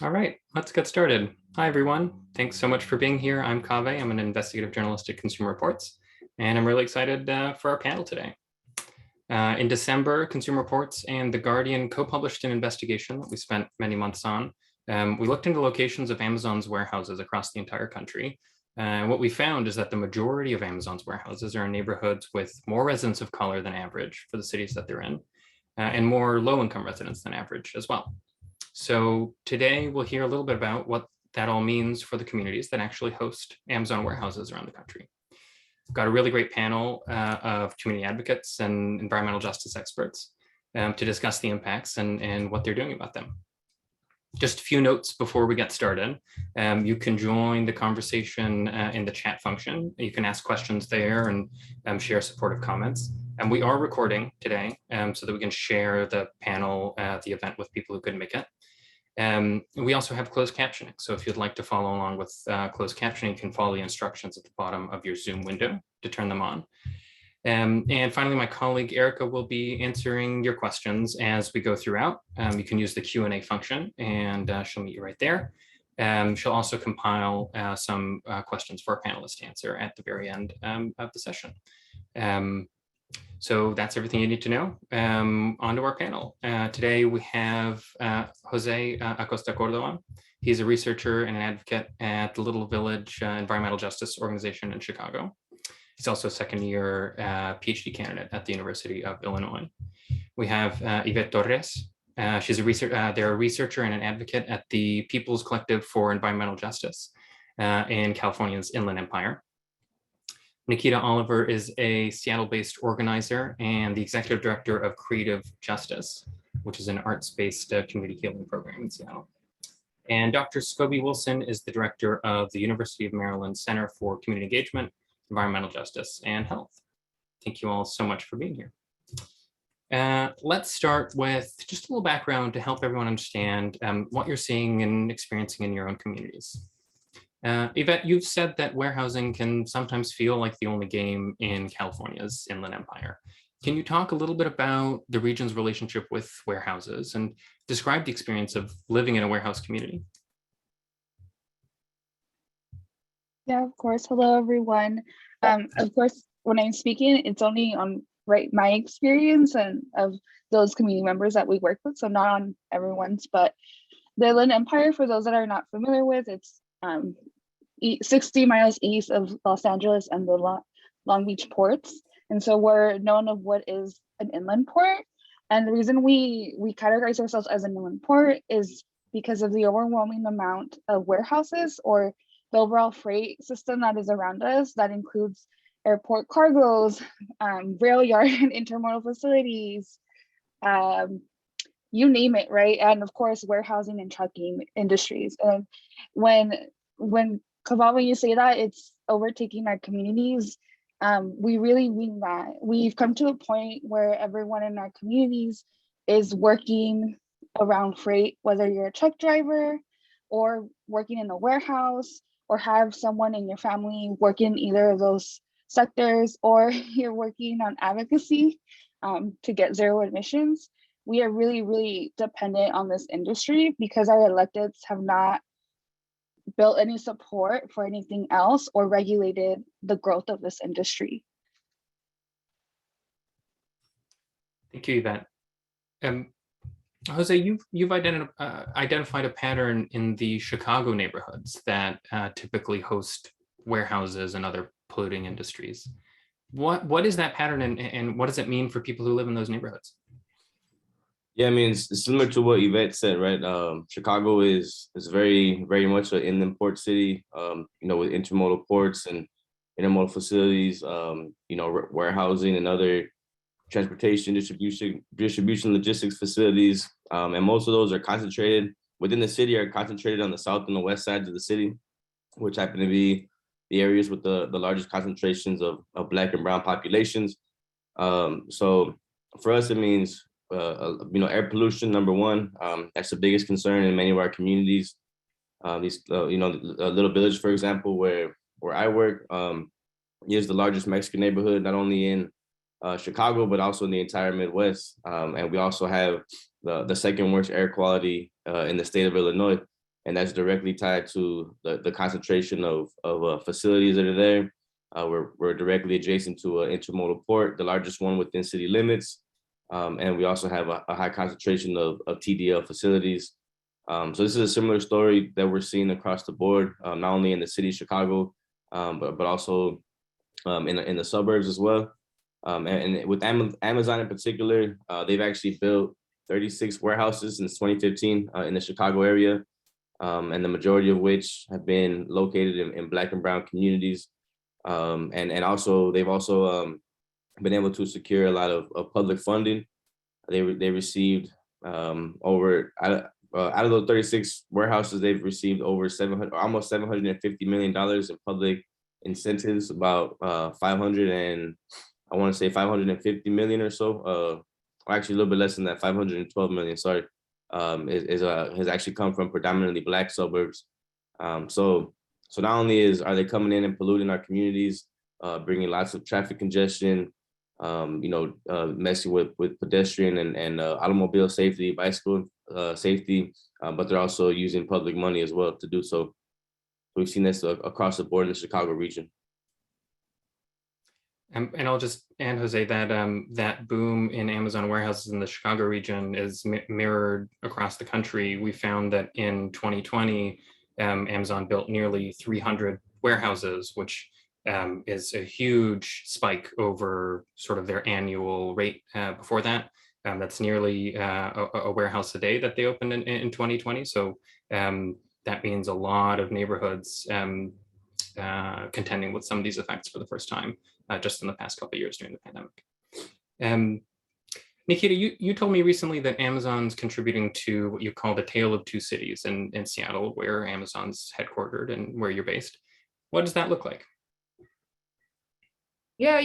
All right, let's get started. Hi, everyone. Thanks so much for being here. I'm Kaveh. I'm an investigative journalist at Consumer Reports, and I'm really excited for our panel today. In December, Consumer Reports and The Guardian co-published an investigation that we spent many months on. We looked into locations of Amazon's warehouses across the entire country. What we found is that the majority of Amazon's warehouses are in neighborhoods with more residents of color than average for the cities that they're in, and more low-income residents than average as well. So today we'll hear a little bit about what that all means for the communities that actually host Amazon warehouses around the country. We've got a really great panel of community advocates and environmental justice experts to discuss the impacts and what they're doing about them. Just a few notes before we get started. You can join the conversation in the chat function. You can ask questions there and share supportive comments. And we are recording today so that we can share the panel, the event with people who couldn't make it. We also have closed captioning. So if you'd like to follow along with closed captioning, you can follow the instructions at the bottom of your Zoom window to turn them on. And finally, my colleague Erica will be answering your questions as we go throughout. You can use the Q&A function and she'll meet you right there. She'll also compile some questions for our panelists to answer at the very end of the session. So that's everything you need to know. On to our panel. Today we have Jose Acosta Cordova. He's a researcher and an advocate at the Little Village Environmental Justice Organization in Chicago. He's also a second-year PhD candidate at the University of Illinois. We have Yvette Torres. They're a researcher and an advocate at the People's Collective for Environmental Justice in California's Inland Empire. Nikita Oliver is a Seattle-based organizer and the executive director of Creative Justice, which is an arts-based community healing program in Seattle. And Dr. Scobie Wilson is the director of the University of Maryland Center for Community Engagement, Environmental Justice, and Health. Thank you all so much for being here. Let's start with just a little background to help everyone understand what you're seeing and experiencing in your own communities. Yvette, you've said that warehousing can sometimes feel like the only game in California's Inland Empire. Can you talk a little bit about the region's relationship with warehouses and describe the experience of living in a warehouse community? Yeah, of course. Hello, everyone. Of course, when I'm speaking, it's only on my experience and of those community members that we work with, so not on everyone's. But the Inland Empire, for those that are not familiar with, it's 60 miles east of Los Angeles and the Long Beach ports. And so we're known of what is an inland port. And the reason we categorize ourselves as an inland port is because of the overwhelming amount of warehouses or the overall freight system that is around us. That includes airport cargoes, rail yard and intermodal facilities, you name it, right? And of course, warehousing and trucking industries. And when you say that it's overtaking our communities, we really mean that. We've come to a point where everyone in our communities is working around freight, whether you're a truck driver or working in a warehouse or have someone in your family working in either of those sectors, or you're working on advocacy to get zero emissions. We are really, really dependent on this industry because our electeds have not built any support for anything else or regulated the growth of this industry. Thank you, Yvette. Jose, you've identified a pattern in the Chicago neighborhoods that typically host warehouses and other polluting industries. What is that pattern and what does it mean for people who live in those neighborhoods? Yeah, I mean, it's similar to what Yvette said, right? Chicago is very, very much an inland port city, with intermodal ports and intermodal facilities, warehousing and other transportation, distribution logistics facilities. And most of those are concentrated within the city, are concentrated on the south and the west sides of the city, which happen to be the areas with the largest concentrations of Black and Brown populations. So for us, it means, air pollution, number one. That's the biggest concern in many of our communities. Little Village, for example, where I work, is the largest Mexican neighborhood, not only in Chicago, but also in the entire Midwest. And we also have the second worst air quality in the state of Illinois. and that's directly tied to the concentration of facilities that are there. We're directly adjacent to an intermodal port, the largest one within city limits. And we also have a high concentration of TDL facilities. So this is a similar story that we're seeing across the board, not only in the city of Chicago, but also in the suburbs as well. And with Amazon in particular, they've actually built 36 warehouses since 2015 in the Chicago area, and the majority of which have been located in Black and Brown communities. And also they've also been able to secure a lot of public funding. They received over out of those 36 warehouses, they've received over almost $750 million in public incentives, about 500 and I want to say 550 million or so, or actually a little bit less than that, 512 million, sorry, has actually come from predominantly Black suburbs. So not only are they coming in and polluting our communities, bringing lots of traffic congestion, messing with pedestrian and automobile safety, bicycle safety, but they're also using public money as well to do so. We've seen this across the board in the Chicago region. And I'll just add, Jose, that that boom in Amazon warehouses in the Chicago region is mirrored across the country. We found that in 2020, Amazon built nearly 300 warehouses, which is a huge spike over sort of their annual rate before that. That's nearly a warehouse a day that they opened in 2020. So that means a lot of neighborhoods contending with some of these effects for the first time, just in the past couple of years during the pandemic. Nikita, you told me recently that Amazon's contributing to what you call the tale of two cities in Seattle, where Amazon's headquartered and where you're based. What does that look like? Yeah,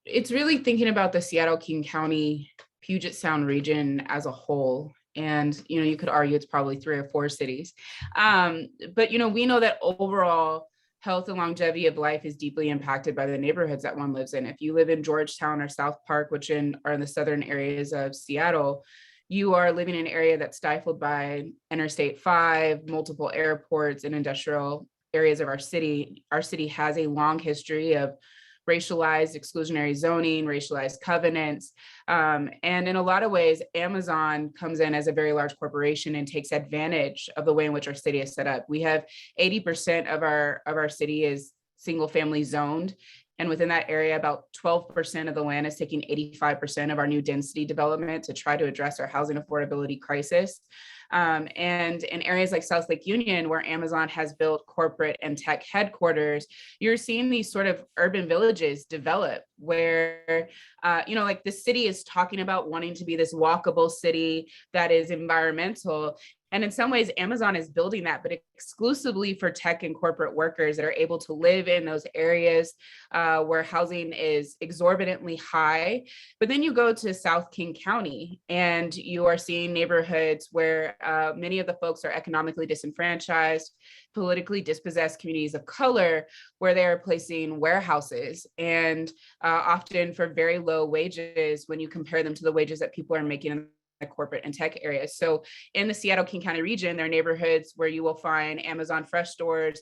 it's really thinking about the Seattle, King County, Puget Sound region as a whole. And, you could argue it's probably 3 or 4 cities. But, we know that overall health and longevity of life is deeply impacted by the neighborhoods that one lives in. If you live in Georgetown or South Park, which are in the southern areas of Seattle, you are living in an area that's stifled by Interstate 5, multiple airports, and industrial areas of our city. Our city has a long history of racialized exclusionary zoning, racialized covenants. And in a lot of ways, Amazon comes in as a very large corporation and takes advantage of the way in which our city is set up. We have 80% of our city is single family zoned. And within that area, about 12% of the land is taking 85% of our new density development to try to address our housing affordability crisis. And in areas like South Lake Union, where Amazon has built corporate and tech headquarters, you're seeing these sort of urban villages develop where, like the city is talking about wanting to be this walkable city that is environmental. And in some ways, Amazon is building that, but exclusively for tech and corporate workers that are able to live in those areas where housing is exorbitantly high. But then you go to South King County and you are seeing neighborhoods where many of the folks are economically disenfranchised, politically dispossessed communities of color, where they are placing warehouses and often for very low wages when you compare them to the wages that people are making in the corporate and tech areas. So in the Seattle King County region, there are neighborhoods where you will find Amazon fresh stores,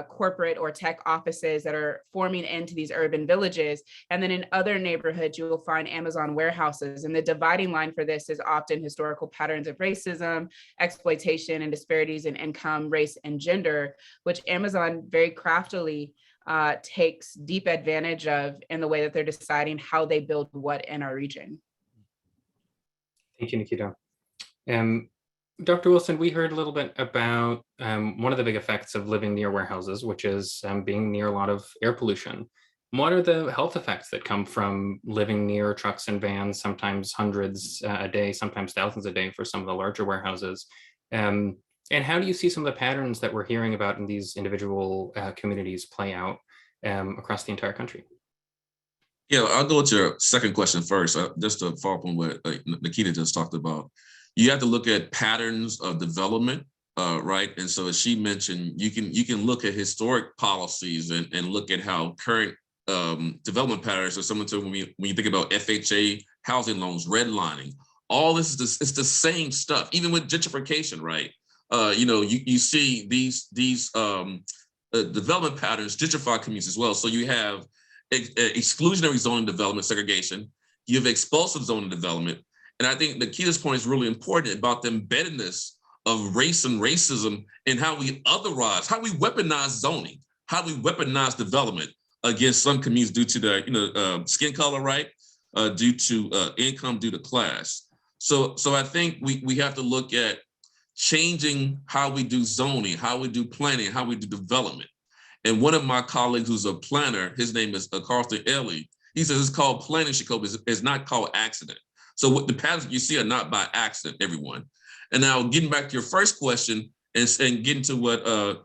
corporate or tech offices that are forming into these urban villages. And then in other neighborhoods, you will find Amazon warehouses. And the dividing line for this is often historical patterns of racism, exploitation, and disparities in income, race, and gender, which Amazon very craftily takes deep advantage of in the way that they're deciding how they build what in our region. Thank you, Nikita. Dr. Wilson, we heard a little bit about one of the big effects of living near warehouses, which is being near a lot of air pollution. What are the health effects that come from living near trucks and vans, sometimes hundreds a day, sometimes thousands a day for some of the larger warehouses? And how do you see some of the patterns that we're hearing about in these individual communities play out across the entire country? Yeah, I'll go with your second question first, just to follow up on what Nikita just talked about. You have to look at patterns of development, right? And so as she mentioned, you can look at historic policies and look at how current development patterns are similar to when you think about FHA housing loans, redlining. All this is it's the same stuff, even with gentrification, right? you see these development patterns gentrify communities as well. So you have exclusionary zoning development, segregation. You have explosive zoning development. And I think Nikita's point is really important about the embeddedness of race and racism and how we otherize, how we weaponize zoning, how we weaponize development against some communities due to their skin color, right? Due to income, due to class. So I think we have to look at changing how we do zoning, how we do planning, how we do development. And one of my colleagues who's a planner, his name is Carlton Ellie, he says it's called planning, Jacob, it's not called accident. So what the patterns you see are not by accident, everyone. And now getting back to your first question and getting to what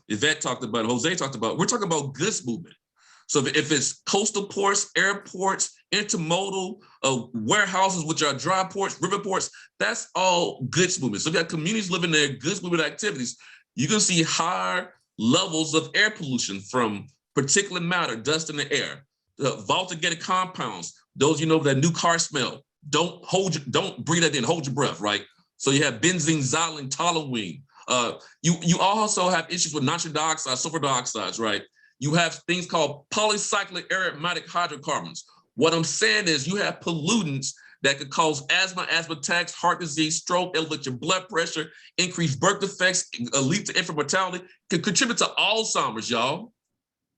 Yvette talked about, Jose talked about, we're talking about goods movement. So if it's coastal ports, airports, intermodal, warehouses, which are dry ports, river ports, that's all goods movement. So if you have communities living there, goods movement activities, you're gonna see higher levels of air pollution from particulate matter, dust in the air, the voltigated compounds, those that new car smell, don't breathe that in, hold your breath, right? So you have benzene, xylene, toluene. You also have issues with nitrogen dioxide, sulfur dioxides, right? You have things called polycyclic aromatic hydrocarbons. What I'm saying is you have pollutants that could cause asthma, asthma attacks, heart disease, stroke, elevate your blood pressure, increase birth defects, lead to infant mortality, could contribute to Alzheimer's, y'all.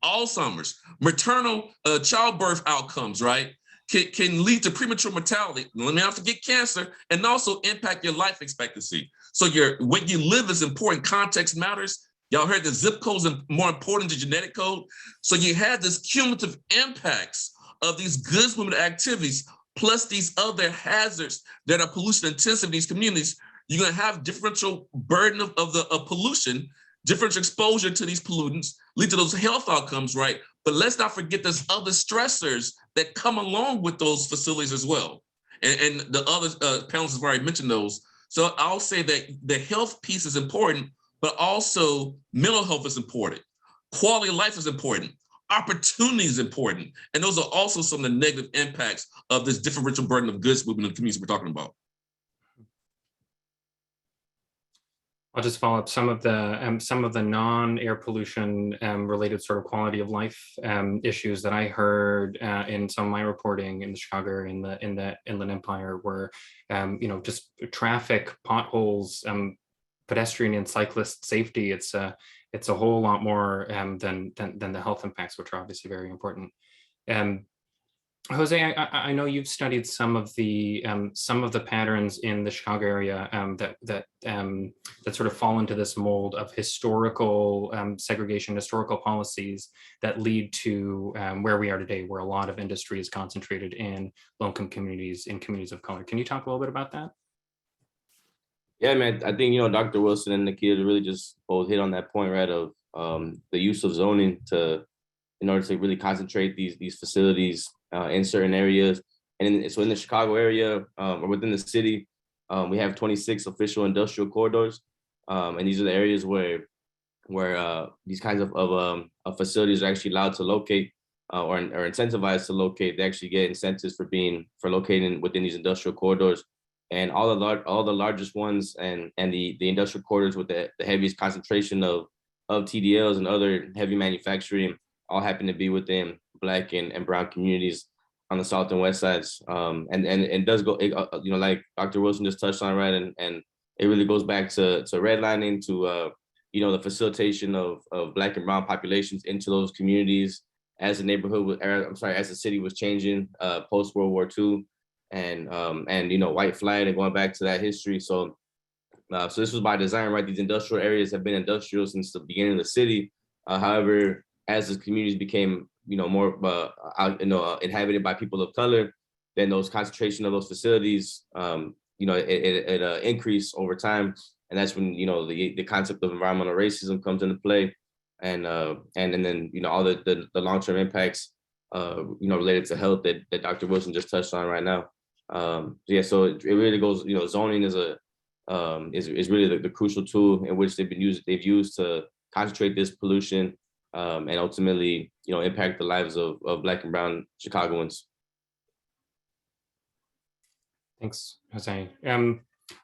Alzheimer's, maternal childbirth outcomes, right? Can lead to premature mortality. Let me not forget cancer, and also impact your life expectancy. So where you live is important. Context matters. Y'all heard the zip codes are more important than genetic code. So you have this cumulative impacts of these goods movement activities, plus these other hazards that are pollution intensive in these communities. You're gonna have differential burden of pollution, differential exposure to these pollutants, lead to those health outcomes, right? But let's not forget there's other stressors that come along with those facilities as well. And the other panelists have already mentioned those. So I'll say that the health piece is important, but also mental health is important. Quality of life is important. Opportunity is important. And those are also some of the negative impacts of this differential burden of goods movement in the communities we're talking about. I'll just follow up some of the non-air pollution related sort of quality of life issues that I heard in some of my reporting in the Chicago area, in the Inland Empire, were just traffic, potholes, pedestrian and cyclist safety. It's a whole lot more than the health impacts, which are obviously very important. Jose, I know you've studied some of the patterns in the Chicago area that sort of fall into this mold of historical segregation, historical policies that lead to where we are today, where a lot of industry is concentrated in low-income communities, in communities of color. Can you talk a little bit about that? Yeah, man, I think, Dr. Wilson and Nikita really just both hit on that point, right, of the use of zoning in order to really concentrate these facilities in certain areas. And so in the Chicago area, or within the city, we have 26 official industrial corridors. And these are the areas where these kinds of facilities are actually allowed to locate or incentivized to locate. They actually get incentives for locating within these industrial corridors. And all the largest ones and the industrial corridors with the heaviest concentration of TDLs and other heavy manufacturing all happen to be within Black and brown communities on the south and west sides. And it does go, like Dr. Wilson just touched on, right? And it really goes back to redlining, to the facilitation of Black and brown populations into those communities as the city was changing post World War II. And white flight and going back to that history. So this was by design, right? These industrial areas have been industrial since the beginning of the city. However, as the communities became, more inhabited by people of color, then those concentration of those facilities, it increased over time. And that's when, the concept of environmental racism comes into play. And then, all the long-term impacts, related to health that Dr. Wilson just touched on right now. So it really goes, zoning is really the crucial tool in which they've used to concentrate this pollution and ultimately, impact the lives of Black and brown Chicagoans. Thanks, Jose.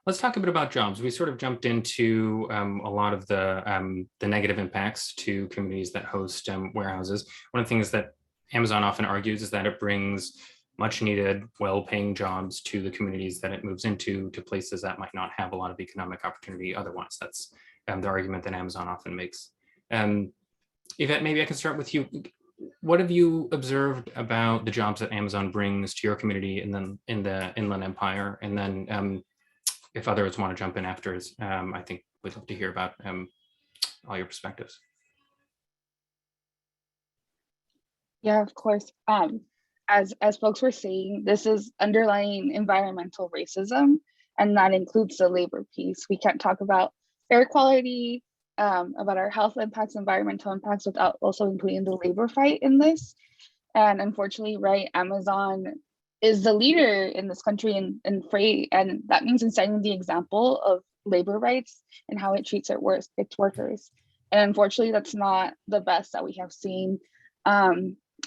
Let's talk a bit about jobs. We sort of jumped into a lot of the negative impacts to communities that host warehouses. One of the things that Amazon often argues is that it brings much needed, well-paying jobs to the communities that it moves into, to places that might not have a lot of economic opportunity otherwise. That's the argument that Amazon often makes. Yvette, maybe I can start with you. What have you observed about the jobs that Amazon brings to your community and then in the Inland Empire? And then if others want to jump in after, I think we'd love to hear about all your perspectives. Yeah, of course. As folks were saying, this is underlying environmental racism, and that includes the labor piece. We can't talk about air quality, about our health impacts, environmental impacts, without also including the labor fight in this. And unfortunately, right, Amazon is the leader in this country in freight, and that means in setting the example of labor rights and how it treats its workers. And unfortunately, that's not the best that we have seen.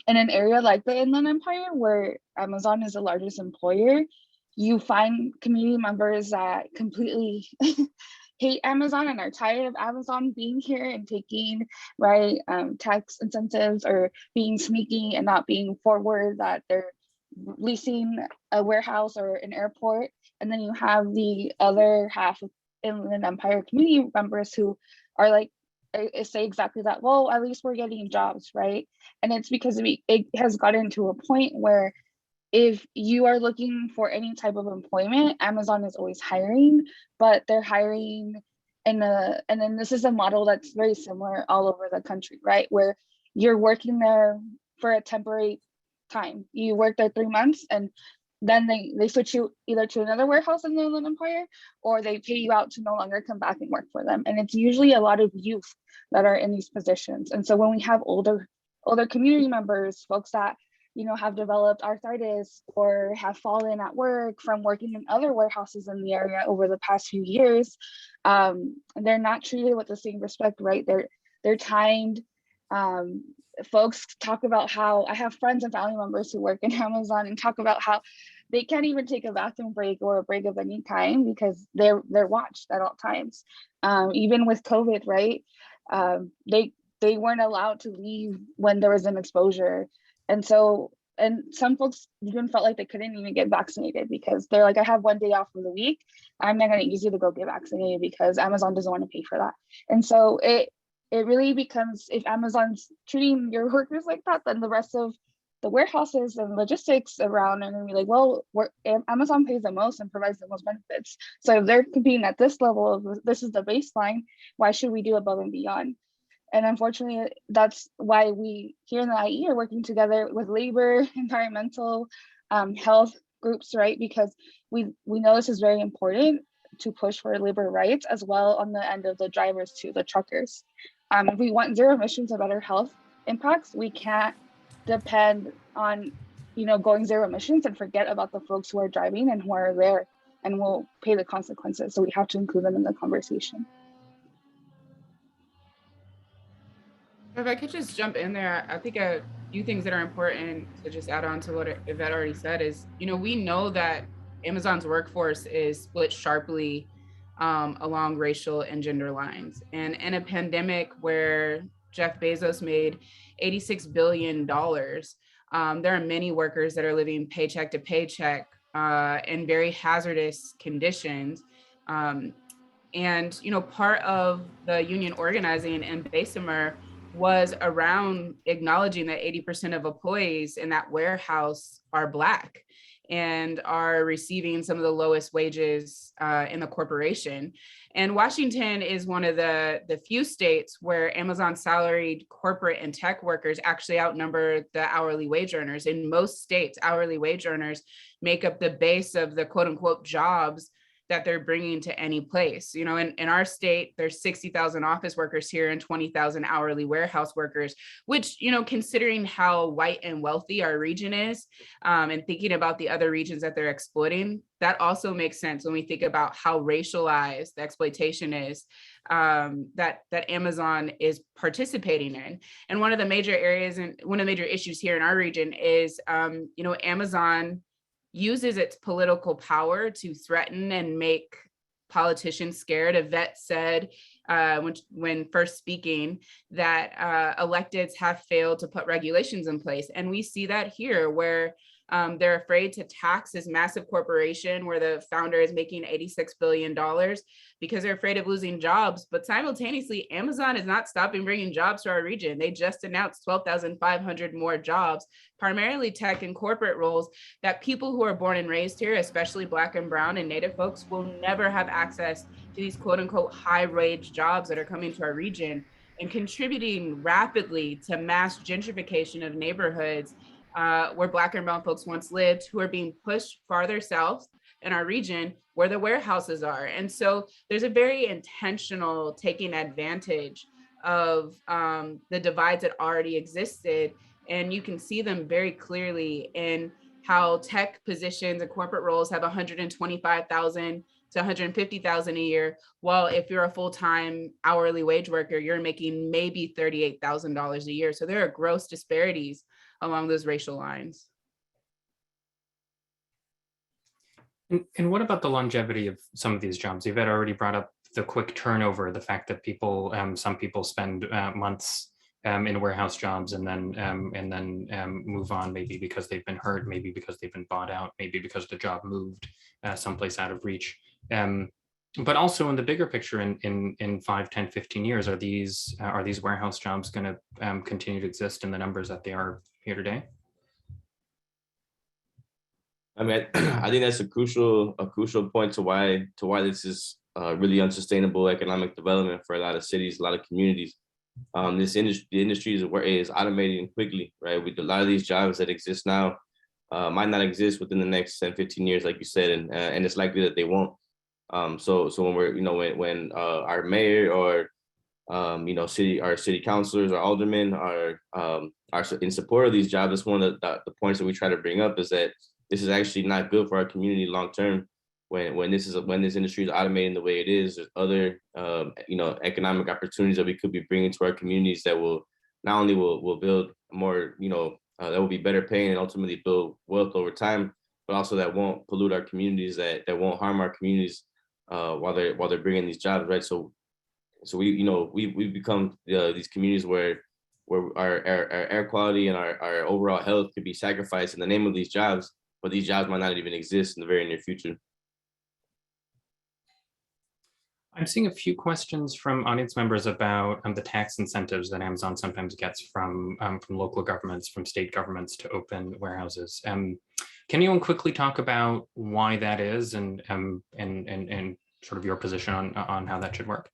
In an area like the Inland Empire, where Amazon is the largest employer, you find community members that completely hate Amazon and are tired of Amazon being here and taking tax incentives, or being sneaky and not being forward, that they're leasing a warehouse or an airport. And then you have the other half of Inland Empire community members who are like, say exactly that. Well, at least we're getting jobs, right? And it's because it has gotten to a point where if you are looking for any type of employment, Amazon is always hiring, but they're hiring and then this is a model that's very similar all over the country, right? Where you're working there for a temporary time. You work there 3 months, and then they switch you either to another warehouse in the Inland Empire, or they pay you out to no longer come back and work for them. And it's usually a lot of youth that are in these positions. And so when we have older community members, folks that have developed arthritis or have fallen at work from working in other warehouses in the area over the past few years, they're not treated with the same respect, right? They're timed. Folks talk about how, I have friends and family members who work in Amazon and talk about how they can't even take a bathroom break or a break of any kind because they're watched at all times. Even with COVID, right? They weren't allowed to leave when there was an exposure. And some folks even felt like they couldn't even get vaccinated because they're like, I have 1 day off of the week. I'm not going to use you to go get vaccinated because Amazon doesn't want to pay for that. And so it really becomes, if Amazon's treating your workers like that, then the rest of the warehouses and logistics around are going to be like, well, Amazon pays the most and provides the most benefits. So if they're competing at this level of this is the baseline, why should we do above and beyond? And unfortunately, that's why we here in the IE are working together with labor, environmental, health groups, right? Because we know this is very important to push for labor rights, as well on the end of the drivers too, the truckers. If we want zero emissions or better health impacts, we can't depend on going zero emissions and forget about the folks who are driving and who are there and will pay the consequences. So we have to include them in the conversation. If I could just jump in there, I think a few things that are important to just add on to what Yvette already said is, we know that Amazon's workforce is split sharply along racial and gender lines. And in a pandemic where Jeff Bezos made $86 billion, there are many workers that are living paycheck to paycheck in very hazardous conditions. And part of the union organizing in Bessemer was around acknowledging that 80% of employees in that warehouse are Black and are receiving some of the lowest wages in the corporation. And Washington is one of the few states where Amazon salaried corporate and tech workers actually outnumber the hourly wage earners. In most states, hourly wage earners make up the base of the quote unquote jobs that they're bringing to any place. In our state, there's 60,000 office workers here and 20,000 hourly warehouse workers, which, considering how white and wealthy our region is, and thinking about the other regions that they're exploiting, that also makes sense when we think about how racialized the exploitation is that Amazon is participating in. And one of the major areas and one of the major issues here in our region is, Amazon uses its political power to threaten and make politicians scared. Yvette said when first speaking that electeds have failed to put regulations in place. And we see that here where they're afraid to tax this massive corporation where the founder is making $86 billion because they're afraid of losing jobs. But simultaneously, Amazon is not stopping bringing jobs to our region. They just announced 12,500 more jobs, primarily tech and corporate roles that people who are born and raised here, especially Black and Brown and Native folks, will never have access to these quote unquote high wage jobs that are coming to our region and contributing rapidly to mass gentrification of neighborhoods where Black and Brown folks once lived, who are being pushed farther south in our region where the warehouses are. And so there's a very intentional taking advantage of the divides that already existed. And you can see them very clearly in how tech positions and corporate roles have 125,000 to 150,000 a year, while if you're a full-time hourly wage worker, you're making maybe $38,000 a year. So there are gross disparities along those racial lines. And what about the longevity of some of these jobs? You've already brought up the quick turnover, the fact that people, some people spend months in warehouse jobs and then move on, maybe because they've been hurt, maybe because they've been bought out, maybe because the job moved someplace out of reach. But also in the bigger picture, in 5, 10, 15 years, are these warehouse jobs going to continue to exist in the numbers that they are here today? I mean, I think that's a crucial point to why this is really unsustainable economic development for a lot of cities, a lot of communities. The industry is automating quickly, right? With a lot of these jobs that exist now might not exist within the next 10, 15 years, like you said, and it's likely that they won't. So when we're, when our mayor or our city councilors or aldermen are in support of these jobs, that's one of the points that we try to bring up, is that this is actually not good for our community long term. When this industry is automating the way it is, there's other economic opportunities that we could be bringing to our communities that will not only will build more, that will be better paying and ultimately build wealth over time, but also that won't pollute our communities, that won't harm our communities while they're bringing these jobs, right? So we've become these communities where our air quality and our overall health could be sacrificed in the name of these jobs, but these jobs might not even exist in the very near future. I'm seeing a few questions from audience members about the tax incentives that Amazon sometimes gets from local governments, from state governments to open warehouses. Can anyone quickly talk about why that is and sort of your position on how that should work?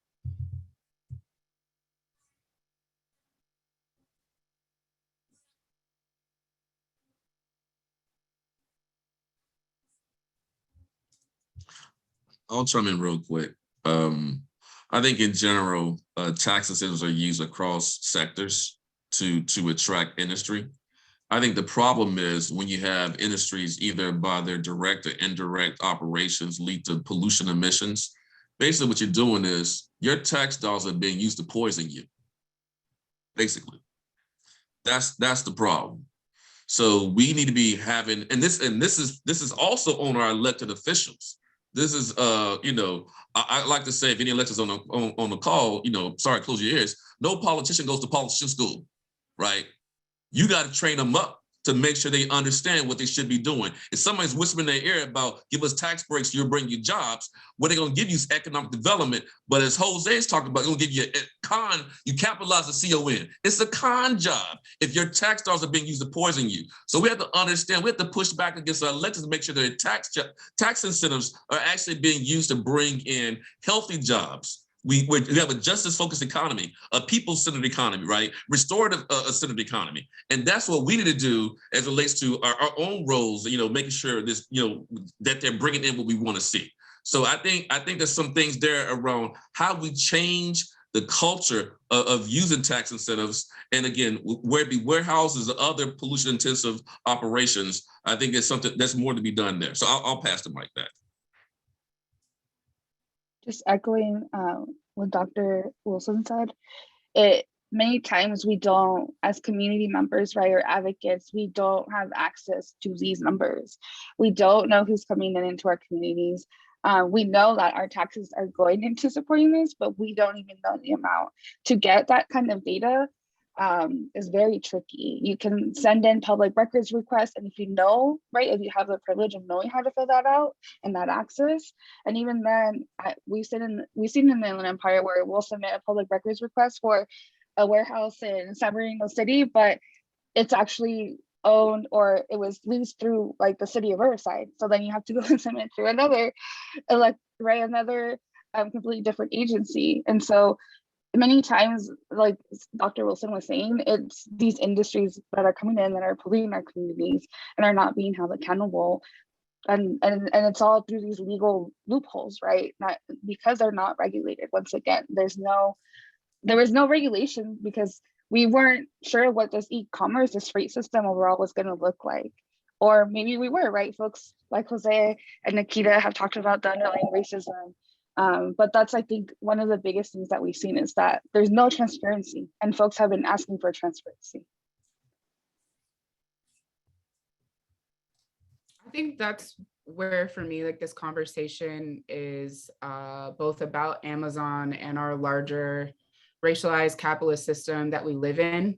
I'll chime in real quick. I think in general, tax incentives are used across sectors to attract industry. I think the problem is when you have industries either by their direct or indirect operations lead to pollution emissions. Basically what you're doing is your tax dollars are being used to poison you. Basically, that's the problem. So we need to be having, and this is also on our elected officials. This is, I like to say, if any electors on the call, sorry, close your ears. No politician goes to politician school, right? You got to train them up to make sure they understand what they should be doing. If somebody's whispering in their ear about give us tax breaks, you'll bring you jobs, what they're gonna give you is economic development. But as Jose is talking about, they're gonna give you a con, you capitalize the CON. It's a con job if your tax dollars are being used to poison you. So we have to understand, we have to push back against our electors to make sure that tax incentives are actually being used to bring in healthy jobs. We have a justice-focused economy, a people-centered economy, right? Restorative centered economy. And that's what we need to do as it relates to our own roles, making sure this, that they're bringing in what we want to see. So I think there's some things there around how we change the culture of using tax incentives. And again, where it be warehouses or other pollution-intensive operations, I think it's something that's more to be done there. So I'll pass the mic back. Just echoing what Dr. Wilson said, many times we don't, as community members, right, or advocates, we don't have access to these numbers. We don't know who's coming into our communities. We know that our taxes are going into supporting this, but we don't even know the amount. To get that kind of data is very tricky. You can send in public records requests, and if you know, right, if you have the privilege of knowing how to fill that out and that access, and even then, we've seen in the Inland Empire where we'll submit a public records request for a warehouse in San Bernardino City, but it's actually owned, or it was leased through like the city of Riverside. So then you have to go and submit through another completely different agency. And so many times, like Dr. Wilson was saying, it's these industries that are coming in that are polluting our communities and are not being held accountable. And it's all through these legal loopholes, right? Not because they're not regulated. Once again, there was no regulation because we weren't sure what this e-commerce, this freight system overall was going to look like. Or maybe we were, right? Folks like Jose and Nikita have talked about the underlying racism. But that's, I think, one of the biggest things that we've seen is that there's no transparency, and folks have been asking for transparency. I think that's where, for me, like this conversation is both about Amazon and our larger racialized capitalist system that we live in.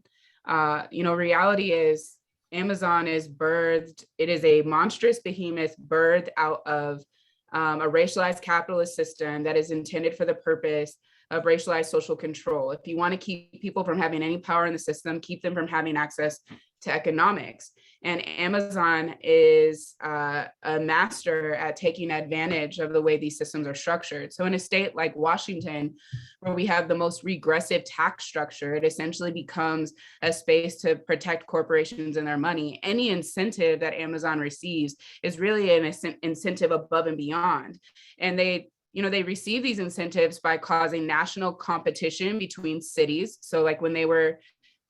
Reality is Amazon is birthed, it is a monstrous behemoth birthed out of a racialized capitalist system that is intended for the purpose of racialized social control. If you want to keep people from having any power in the system, keep them from having access to economics. And Amazon is a master at taking advantage of the way these systems are structured. So in a state like Washington, where we have the most regressive tax structure, it essentially becomes a space to protect corporations and their money. Any incentive that Amazon receives is really an incentive above and beyond. And they receive these incentives by causing national competition between cities. So like when they were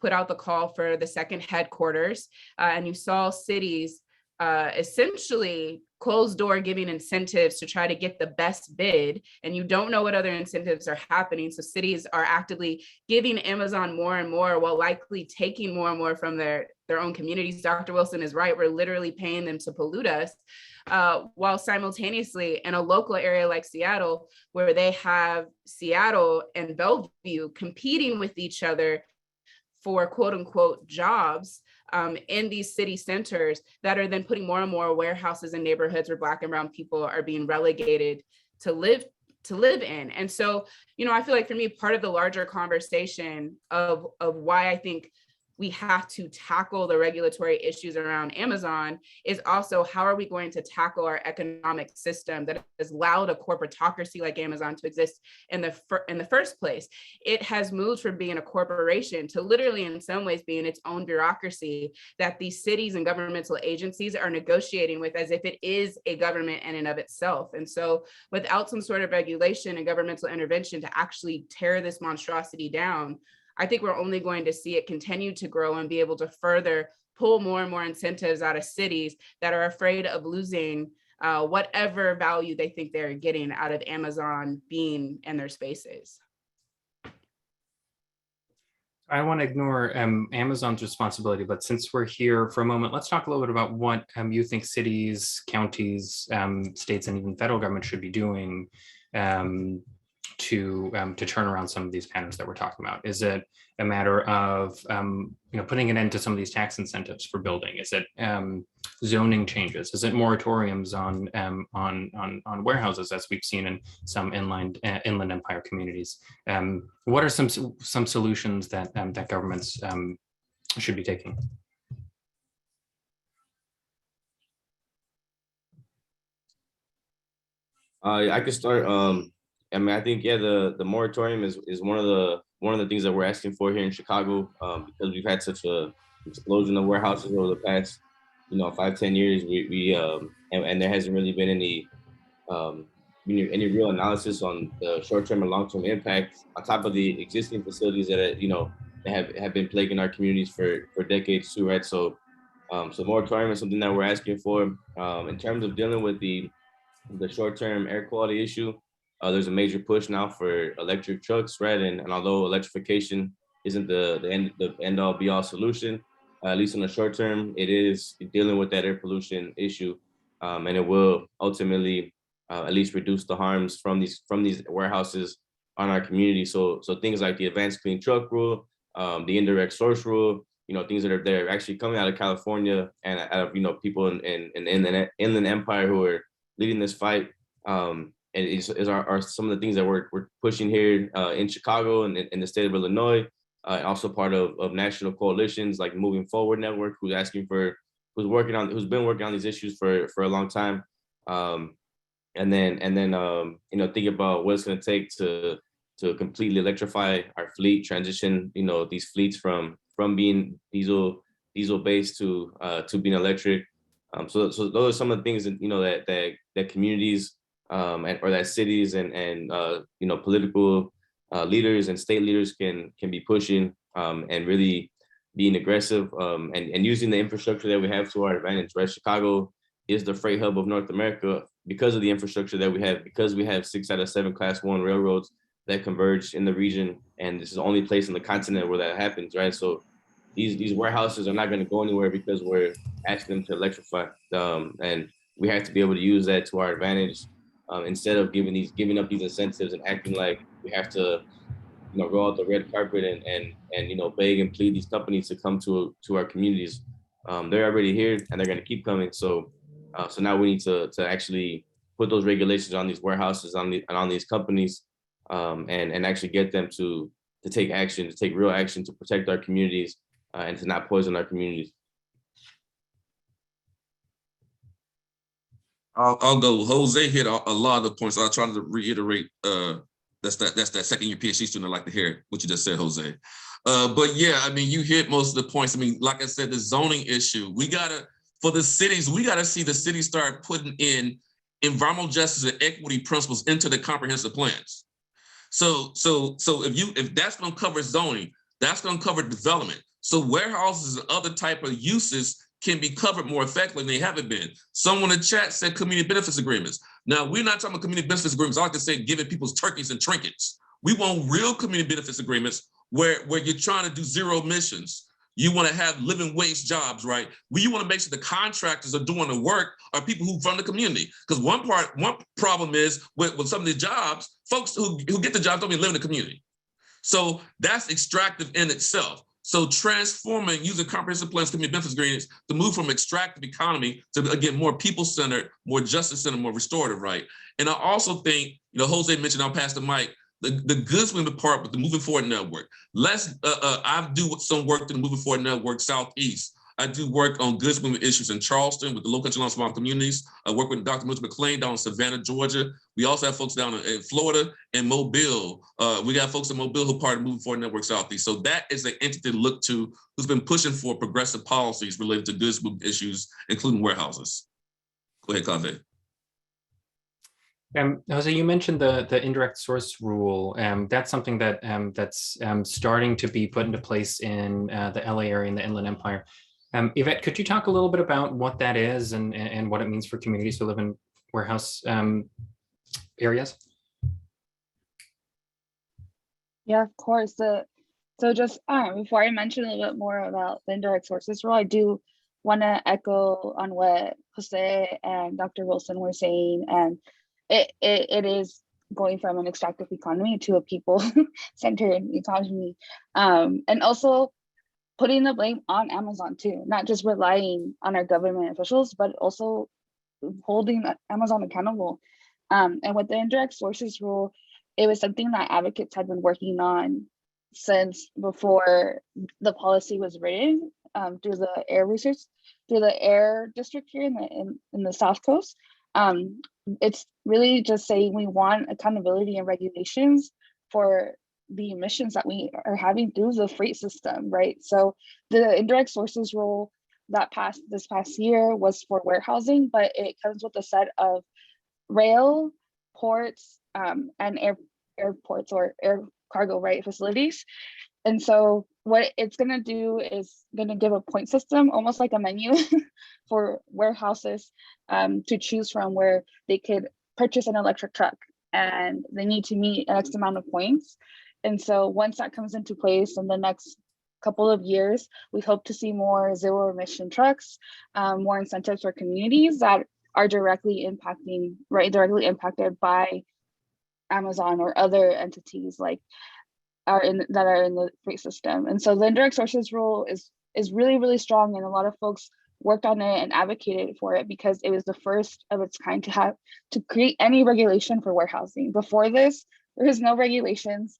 put out the call for the second headquarters, and you saw cities essentially closed door giving incentives to try to get the best bid, and you don't know what other incentives are happening. So cities are actively giving Amazon more and more while likely taking more and more from their own communities. Dr. Wilson is right. We're literally paying them to pollute us. While simultaneously in a local area like Seattle, where they have Seattle and Bellevue competing with each other for quote unquote jobs in these city centers that are then putting more and more warehouses in neighborhoods where Black and brown people are being relegated to live in. And so, I feel like for me, part of the larger conversation of why I think we have to tackle the regulatory issues around Amazon is also how are we going to tackle our economic system that has allowed a corporatocracy like Amazon to exist in the first place. It has moved from being a corporation to literally in some ways being its own bureaucracy that these cities and governmental agencies are negotiating with as if it is a government in and of itself. And so without some sort of regulation and governmental intervention to actually tear this monstrosity down, I think we're only going to see it continue to grow and be able to further pull more and more incentives out of cities that are afraid of losing whatever value they think they're getting out of Amazon being in their spaces. I want to ignore Amazon's responsibility, but since we're here for a moment, let's talk a little bit about what you think cities, counties, states, and even federal government should be doing to turn around some of these patterns that we're talking about. Is it a matter of putting an end to some of these tax incentives for building? Is it zoning changes? Is it moratoriums on warehouses, as we've seen in some inland empire communities? What are some solutions that that governments should be taking? I could start. I think the moratorium is one of the things that we're asking for here in Chicago, because we've had such a explosion of warehouses over the past 5-10 years. And there hasn't really been any real analysis on the short-term and long-term impact on top of the existing facilities that have been plaguing our communities for decades too, right? So moratorium is something that we're asking for. In terms of dealing with the short-term air quality issue, there's a major push now for electric trucks, right? And although electrification isn't the end all be all solution, at least in the short term, it is dealing with that air pollution issue, and it will ultimately at least reduce the harms from these warehouses on our community. So things like the advanced clean truck rule, the indirect source rule, things that are actually coming out of California and out of people in the Inland Empire who are leading this fight. And are some of the things that we're pushing here in Chicago and in the state of Illinois, and also part of national coalitions like Moving Forward Network, who's been working on these issues for a long time. And then think about what it's going to take to completely electrify our fleet, transition these fleets from being diesel based to being electric. So those are some of the things that that communities or that cities and political leaders and state leaders can be pushing and really being aggressive and using the infrastructure that we have to our advantage. Right, Chicago is the freight hub of North America because of the infrastructure that we have, because we have 6 out of 7 Class 1 railroads that converge in the region, and this is the only place on the continent where that happens, right? So these warehouses are not going to go anywhere because we're asking them to electrify, and we have to be able to use that to our advantage instead of giving up these incentives and acting like we have to roll out the red carpet and beg and plead these companies to come to our communities. They're already here and they're going to keep coming. So now we need to actually put those regulations on these warehouses on these companies, and actually get them to take action, to take real action to protect our communities and to not poison our communities. I'll go. Jose hit a lot of the points. I'll try to reiterate. That's that second year PhD student. I like to hear what you just said, Jose. But yeah, I mean, you hit most of the points. I mean, like I said, the zoning issue. For the cities, we gotta see the cities start putting in environmental justice and equity principles into the comprehensive plans. So if that's gonna cover zoning, that's gonna cover development. So warehouses and other type of uses can be covered more effectively than they haven't been. Someone in the chat said community benefits agreements. Now, we're not talking about community benefits agreements. I like to say giving people's turkeys and trinkets. We want real community benefits agreements where you're trying to do zero emissions. You want to have living wage jobs, right? You want to make sure the contractors are doing the work are people who run the community. Because one problem is with some of the jobs, folks who get the jobs don't even live in the community. So that's extractive in itself. So transforming, using comprehensive plans, community benefits agreements to move from extractive economy to, again, more people-centered, more justice-centered, more restorative, right? And I also think, Jose mentioned, I'll pass the mic, the goods movement part with the Moving Forward Network. I do some work in the Moving Forward Network Southeast. I do work on goods movement issues in Charleston with the low country small communities. I work with Dr. Mitch McLean down in Savannah, Georgia. We also have folks down in Florida and Mobile. We got folks in Mobile who are part of Moving Forward Network Southeast. So that is an entity to look to who's been pushing for progressive policies related to goods movement issues, including warehouses. Go ahead, Kaveh. Jose, you mentioned the indirect source rule. That's something that that's starting to be put into place in the LA area in the Inland Empire. Yvette, could you talk a little bit about what that is and what it means for communities who live in warehouse areas? Yeah, of course. So just before I mention a little bit more about the indirect sources rule, I do want to echo on what Jose and Dr. Wilson were saying, and it is going from an extractive economy to a people-centered economy, and also putting the blame on Amazon too, not just relying on our government officials, but also holding Amazon accountable. And with the indirect sources rule, it was something that advocates had been working on since before the policy was written, through the air district here in the South Coast. It's really just saying we want accountability and regulations for the emissions that we are having through the freight system, right? So the indirect sources rule that passed this past year was for warehousing, but it comes with a set of rail, ports, and airports or air cargo, right, facilities. And so what it's going to do is going to give a point system, almost like a menu for warehouses to choose from, where they could purchase an electric truck and they need to meet an X amount of points. And so once that comes into place in the next couple of years, we hope to see more zero emission trucks, more incentives for communities that are directly impacted by Amazon or other entities that are in the freight system. And so the indirect sources rule is really, really strong, and a lot of folks worked on it and advocated for it because it was the first of its kind to create any regulation for warehousing. Before this, there was no regulations.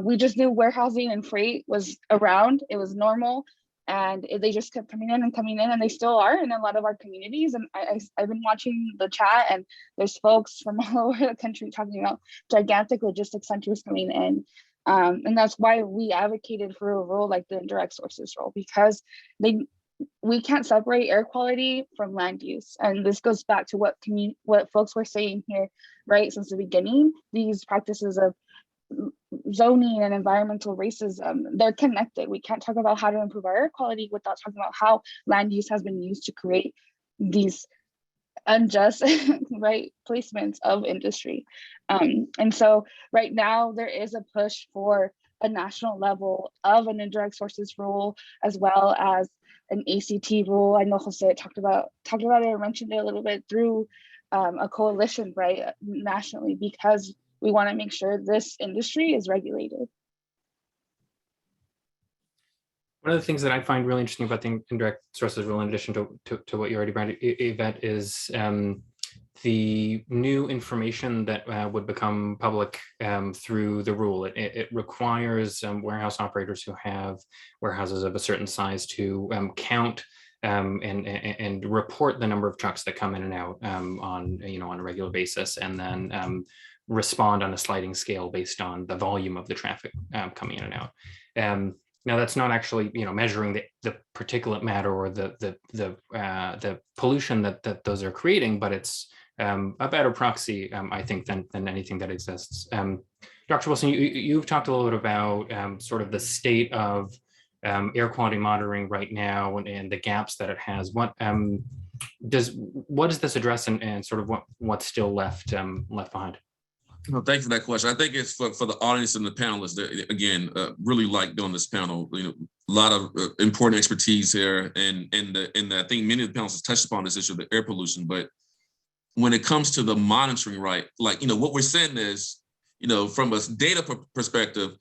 We just knew warehousing and freight was around, it was normal, and they just kept coming in, and they still are in a lot of our communities. And I've been watching the chat, and there's folks from all over the country talking about gigantic logistics centers coming in. And that's why we advocated for a rule like the indirect sources rule, because we can't separate air quality from land use. And this goes back to what folks were saying here, right, since the beginning. These practices of zoning and environmental racism, they're connected. We can't talk about how to improve our air quality without talking about how land use has been used to create these unjust right placements of industry. And so right now there is a push for a national level of an indirect sources rule, as well as an ACT rule. I know Jose talked about it or mentioned it a little bit through a coalition, right, nationally, because we want to make sure this industry is regulated. One of the things that I find really interesting about the indirect sources rule, in addition to what you already brought, Yvette, is the new information that would become public through the rule. It requires warehouse operators who have warehouses of a certain size to count and report the number of trucks that come in and out on a regular basis, and then respond on a sliding scale based on the volume of the traffic coming in and out. Now, that's not actually, measuring the particulate matter or the pollution that those are creating, but it's a better proxy, I think, than anything that exists. Dr. Wilson, you've talked a little bit about sort of the state of air quality monitoring right now and the gaps that it has. What does this address, and sort of what's still left behind? No, thanks for that question. I think it's for the audience and the panelists that, again, really like doing this panel. A lot of important expertise here, and I think many of the panelists touched upon this issue of the air pollution. But when it comes to the monitoring, right, what we're saying is, from a data perspective,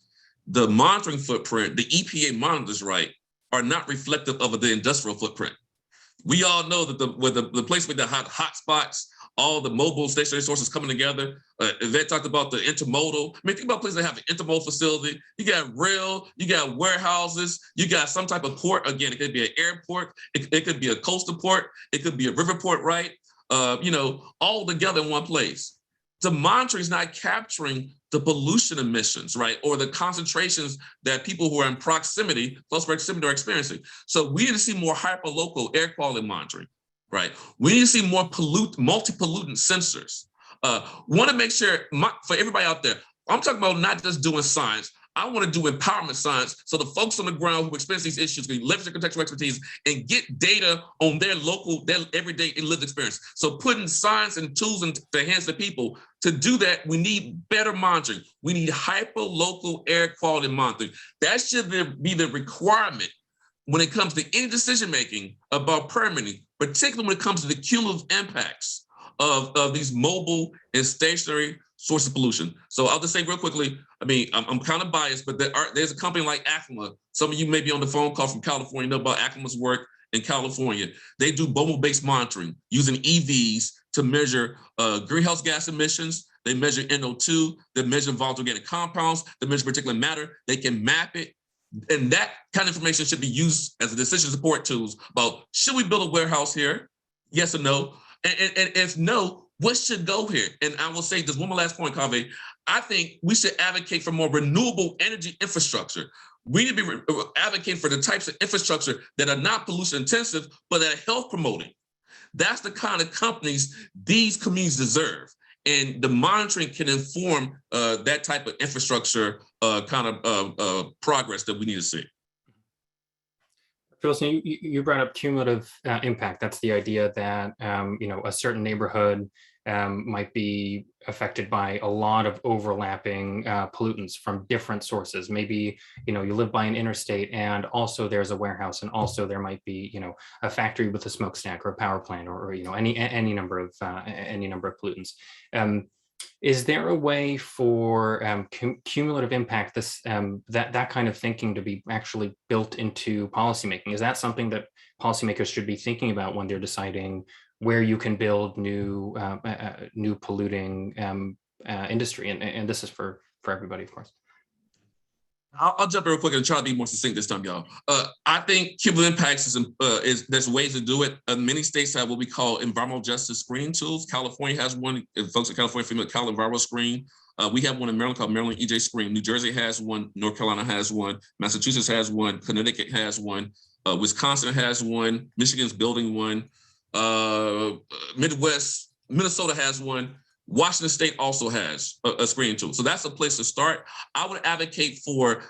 the monitoring footprint, the EPA monitors, right, are not reflective of the industrial footprint. We all know that the place with the hot spots, all the mobile stationary sources coming together. Yvette talked about the intermodal. I mean, think about places that have an intermodal facility. You got rail, you got warehouses, you got some type of port. Again, it could be an airport, it could be a coastal port, it could be a river port, right? All together in one place. The monitoring is not capturing the pollution emissions, right? Or the concentrations that people who are in proximity, close proximity, are experiencing. So we need to see more hyperlocal air quality monitoring. Right. We need to see more multi-pollutant sensors. Want to make sure for everybody out there, I'm talking about not just doing science. I want to do empowerment science, so the folks on the ground who experience these issues can leverage their contextual expertise and get data on their everyday and lived experience. So putting science and tools into the hands of people, to do that, we need better monitoring. We need hyper-local air quality monitoring. That should be the requirement when it comes to any decision-making about permitting, particularly when it comes to the cumulative impacts of these mobile and stationary sources of pollution. So I'll just say real quickly, I'm kind of biased, but there's a company like Acma. Some of you may be on the phone call from California, know about Acma's work in California. They do mobile-based monitoring using EVs to measure greenhouse gas emissions. They measure NO2, they measure volatile organic compounds, they measure particulate matter. They can map it. And that kind of information should be used as a decision support tools about, should we build a warehouse here? Yes or no? And if no, what should go here? And I will say this one more last point, Kaveh. I think we should advocate for more renewable energy infrastructure. We need to be advocating for the types of infrastructure that are not pollution intensive, but that are health promoting. That's the kind of companies these communities deserve. And the monitoring can inform that type of infrastructure progress that we need to see. Wilson, you brought up cumulative impact. That's the idea that a certain neighborhood might be affected by a lot of overlapping pollutants from different sources. Maybe, you live by an interstate and also there's a warehouse, and also there might be, a factory with a smokestack or a power plant, or any number of pollutants. Is there a way for cumulative impact, that kind of thinking, to be actually built into policymaking? Is that something that policymakers should be thinking about when they're deciding where you can build new polluting industry? And this is for everybody, of course. I'll jump in real quick and try to be more succinct this time, y'all. I think cumulative impacts is there's ways to do it. Many states have what we call environmental justice screening tools. California has one. If folks in California familiar with Cal Environmental Screen. We have one in Maryland called Maryland EJ Screen. New Jersey has one. North Carolina has one. Massachusetts has one. Connecticut has one. Wisconsin has one. Michigan's building one. Midwest, Minnesota has one. Washington State also has a screening tool. So that's a place to start. I would advocate for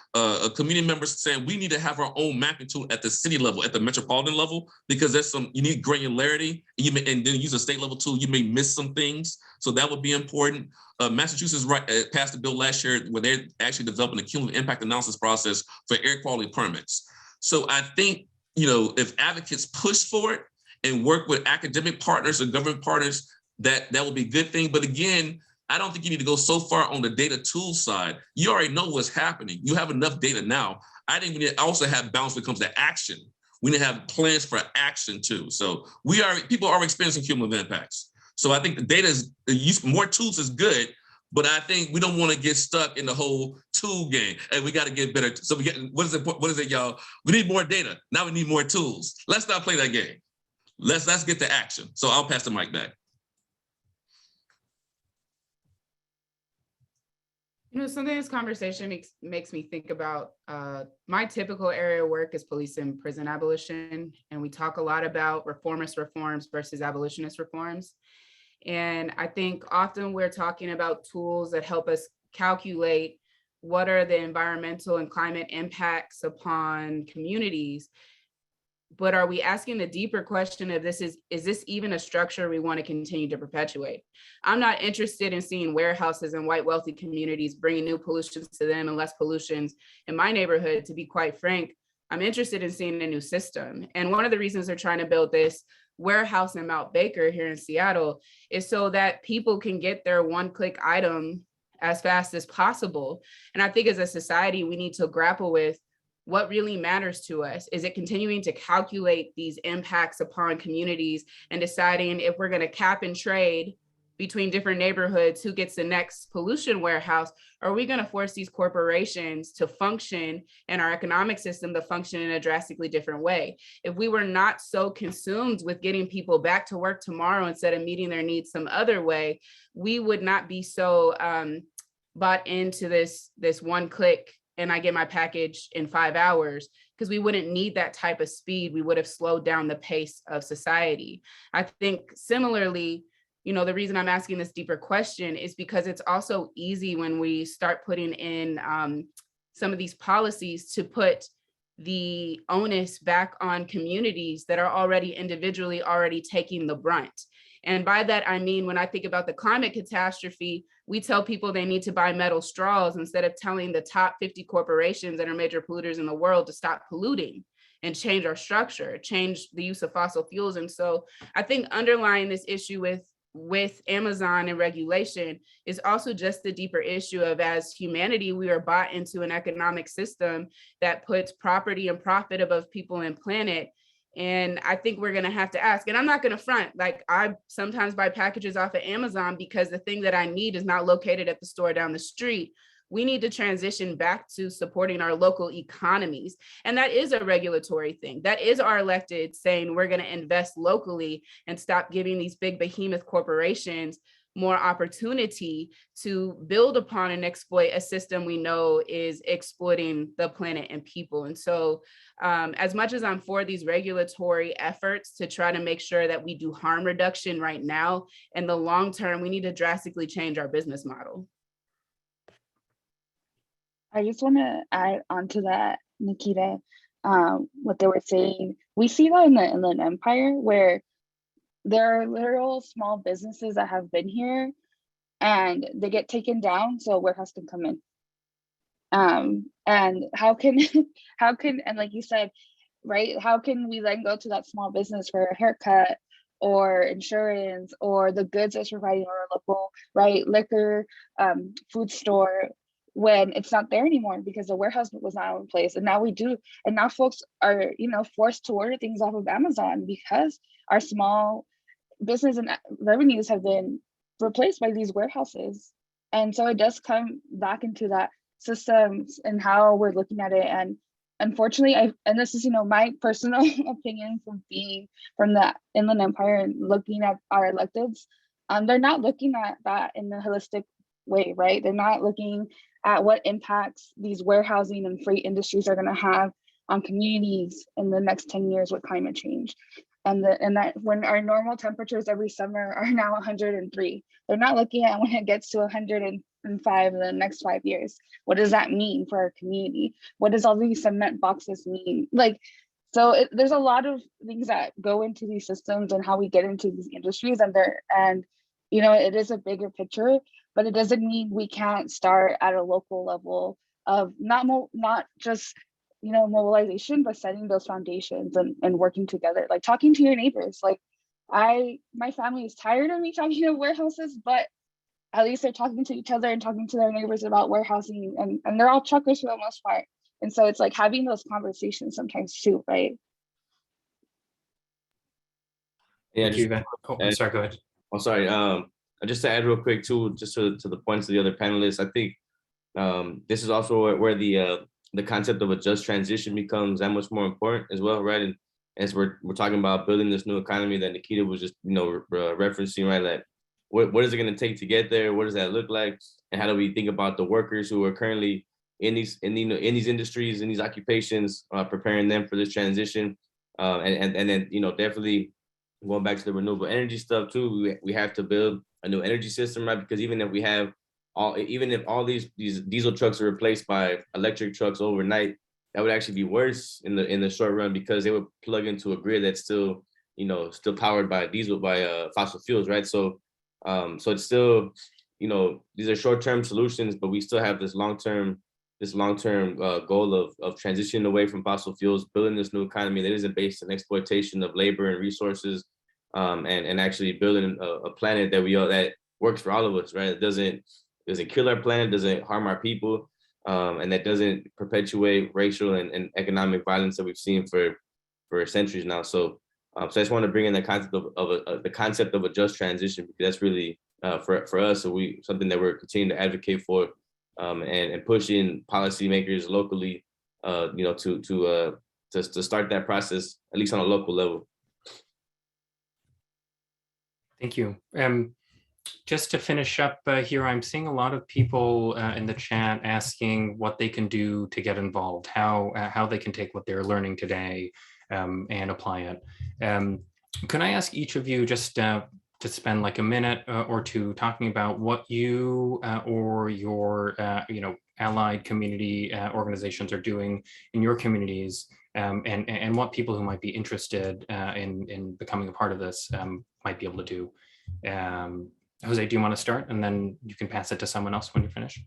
community members saying we need to have our own mapping tool at the city level, at the metropolitan level, because you need granularity, and then use a state level tool. You may miss some things. So that would be important. Massachusetts passed a bill last year where they're actually developing a cumulative impact analysis process for air quality permits. So I think, if advocates push for it and work with academic partners and government partners, that will be a good thing. But again, I don't think you need to go so far on the data tool side. You already know what's happening. You have enough data now. I think we need to also have balance when it comes to action. We need to have plans for action too. So people are experiencing cumulative impacts. So I think the data more tools is good, but I think we don't want to get stuck in the whole tool game. And we got to get better. So what is it, y'all? We need more data. Now we need more tools. Let's not play that game. Let's get to action. So I'll pass the mic back. Something this conversation makes me think about, my typical area of work is police and prison abolition. And we talk a lot about reformist reforms versus abolitionist reforms. And I think often we're talking about tools that help us calculate what are the environmental and climate impacts upon communities. But are we asking the deeper question of is this even a structure we want to continue to perpetuate? I'm not interested in seeing warehouses in white wealthy communities bringing new pollutions to them and less pollutions in my neighborhood. To be quite frank, I'm interested in seeing a new system. And one of the reasons they're trying to build this warehouse in Mount Baker here in Seattle is so that people can get their one-click item as fast as possible. And I think as a society, we need to grapple with what really matters to us. Is it continuing to calculate these impacts upon communities and deciding if we're going to cap and trade between different neighborhoods who gets the next pollution warehouse? Or are we going to force these corporations to function and our economic system to function in a drastically different way? If we were not so consumed with getting people back to work tomorrow instead of meeting their needs some other way, we would not be so bought into this one click and I get my package in 5 hours, because we wouldn't need that type of speed. We would have slowed down the pace of society. I think similarly, the reason I'm asking this deeper question is because it's also easy when we start putting in some of these policies to put the onus back on communities that are already individually taking the brunt. And by that, I mean, when I think about the climate catastrophe, we tell people they need to buy metal straws instead of telling the top 50 corporations that are major polluters in the world to stop polluting and change our structure, change the use of fossil fuels. And so I think underlying this issue with Amazon and regulation is also just the deeper issue of, as humanity, we are bought into an economic system that puts property and profit above people and planet. And I think we're going to have to ask, and I'm not going to front, like I sometimes buy packages off of Amazon because the thing that I need is not located at the store down the street. We need to transition back to supporting our local economies. And that is a regulatory thing. That is our elected saying we're going to invest locally and stop giving these big behemoth corporations more opportunity to build upon and exploit a system we know is exploiting the planet and people. And so as much as I'm for these regulatory efforts to try to make sure that we do harm reduction right now, in the long term, we need to drastically change our business model. I just want to add onto that, Nikita, what they were saying. We see that in the Inland Empire, where there are literal small businesses that have been here and they get taken down so a warehouse can come in. And how can and like you said, right, how can we then go to that small business for a haircut or insurance or the goods that's providing our local, right, liquor, food store, when it's not there anymore because the warehouse was not in place? And now we do, and now folks are, you know, forced to order things off of Amazon because our small business and revenues have been replaced by these warehouses. And so it does come back into that systems and how we're looking at it. And unfortunately, and this is, you know, my personal opinion from being from the Inland Empire and looking at our electeds, they're not looking at that in a holistic way, right? They're not looking at what impacts these warehousing and freight industries are going to have on communities in the next 10 years with climate change. And that when our normal temperatures every summer are now 103, they're not looking at when it gets to 105 in the next 5 years. What does that mean for our community? What does all these cement boxes mean? Like, so there's a lot of things that go into these systems and how we get into these industries, and you know, it is a bigger picture, but it doesn't mean we can't start at a local level of not just, you know, mobilization, but setting those foundations and working together, like talking to your neighbors. Like my family is tired of me talking to warehouses, but at least they're talking to each other and talking to their neighbors about warehousing, and they're all truckers for the most part. And so it's like having those conversations sometimes too, right? Yeah, Thank you, Yvette. Oh, I'm sorry, go ahead. I'm sorry. Just to add real quick too, just to the points of the other panelists, I think this is also where the concept of a just transition becomes that much more important as well, right? And as we're talking about building this new economy that Nikita was just, you know, referencing, right? Like, what is it going to take to get there? What does that look like? And how do we think about the workers who are currently in these industries, in these occupations, preparing them for this transition? And then, you know, definitely going back to the renewable energy stuff too, we have to build a new energy system, right? Because even if all these diesel trucks are replaced by electric trucks overnight, that would actually be worse in the short run, because they would plug into a grid that's still, you know, still powered by fossil fuels, right? So it's still, you know, these are short-term solutions, but we still have this long-term goal of transitioning away from fossil fuels, building this new economy that isn't based on exploitation of labor and resources, and actually building a planet that works for all of us, right? It doesn't kill our planet, doesn't harm our people, and that doesn't perpetuate racial and economic violence that we've seen for centuries now. So I just want to bring in the concept of a just transition, because that's really for us, something that we're continuing to advocate for, and pushing policymakers locally, you know, to start that process, at least on a local level. Thank you. Just to finish up here, I'm seeing a lot of people in the chat asking what they can do to get involved, how they can take what they're learning today and apply it. Can I ask each of you just to spend like a minute or two talking about what you or your you know, allied community organizations are doing in your communities, and what people who might be interested in becoming a part of this might be able to do. Jose, do you want to start, and then you can pass it to someone else when you're finished?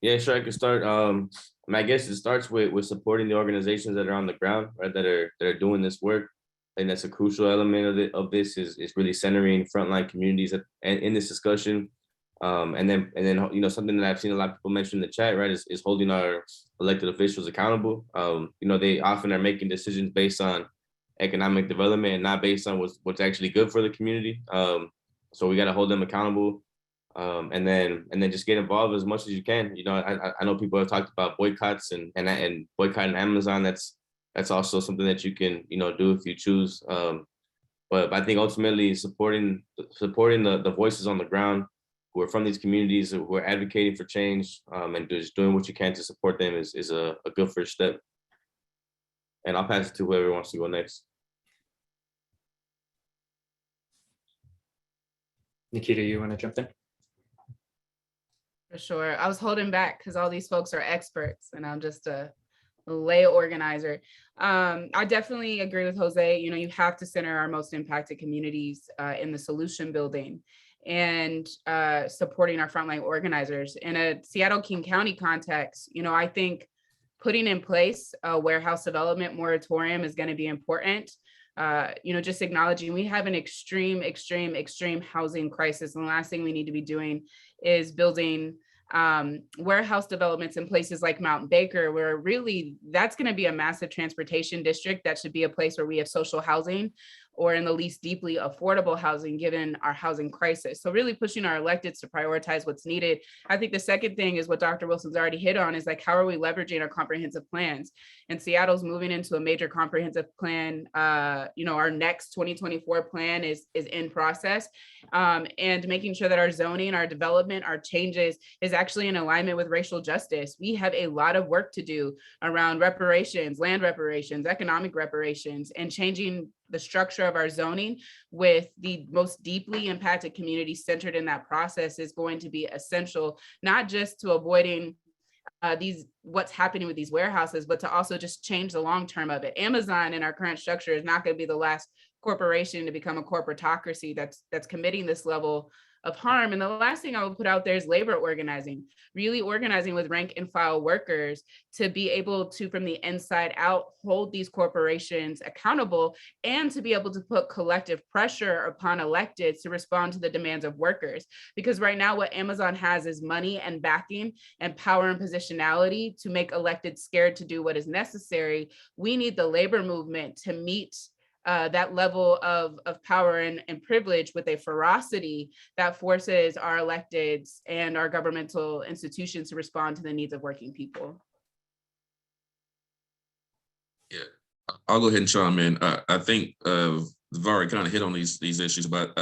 Yeah, sure, I can start. I mean, I guess it starts with supporting the organizations that are on the ground, right, that are doing this work. And that's a crucial element of this is really centering frontline communities in this discussion. And then you know, something that I've seen a lot of people mention in the chat, right, is holding our elected officials accountable. You know, they often are making decisions based on economic development and not based on what's actually good for the community. So we got to hold them accountable, and then just get involved as much as you can. You know, I know people have talked about boycotts and boycotting Amazon. That's also something that you can, you know, do if you choose. But I think ultimately supporting the voices on the ground who are from these communities, who are advocating for change, and just doing what you can to support them is a good first step. And I'll pass it to whoever wants to go next. Nikita, you want to jump in? For sure. I was holding back because all these folks are experts and I'm just a lay organizer. I definitely agree with Jose. You know, you have to center our most impacted communities in the solution building and supporting our frontline organizers. In a Seattle King County context, you know, I think putting in place a warehouse development moratorium is going to be important. You know, just acknowledging we have an extreme housing crisis. And the last thing we need to be doing is building warehouse developments in places like Mount Baker, where really that's going to be a massive transportation district. That should be a place where we have social housing, or in the least deeply affordable housing, given our housing crisis. So really pushing our electeds to prioritize what's needed. I think the second thing is what Dr. Wilson's already hit on, is like, how are we leveraging our comprehensive plans? And Seattle's moving into a major comprehensive plan. You know, our next 2024 plan is in process, and making sure that our zoning, our development, our changes is actually in alignment with racial justice. We have a lot of work to do around reparations, land reparations, economic reparations, and changing the structure of our zoning with the most deeply impacted communities centered in that process is going to be essential, not just to avoiding what's happening with these warehouses, but to also just change the long term of it. Amazon in our current structure is not going to be the last corporation to become a corporatocracy that's committing this level of harm. And the last thing I will put out there is labor organizing, really organizing with rank and file workers to be able to, from the inside out, hold these corporations accountable, and to be able to put collective pressure upon electeds to respond to the demands of workers. Because right now what Amazon has is money and backing and power and positionality to make electeds scared to do what is necessary. We need the labor movement to meet that level of power and privilege with a ferocity that forces our electeds and our governmental institutions to respond to the needs of working people. Yeah, I'll go ahead and chime in. I think we've already kind of hit on these issues, but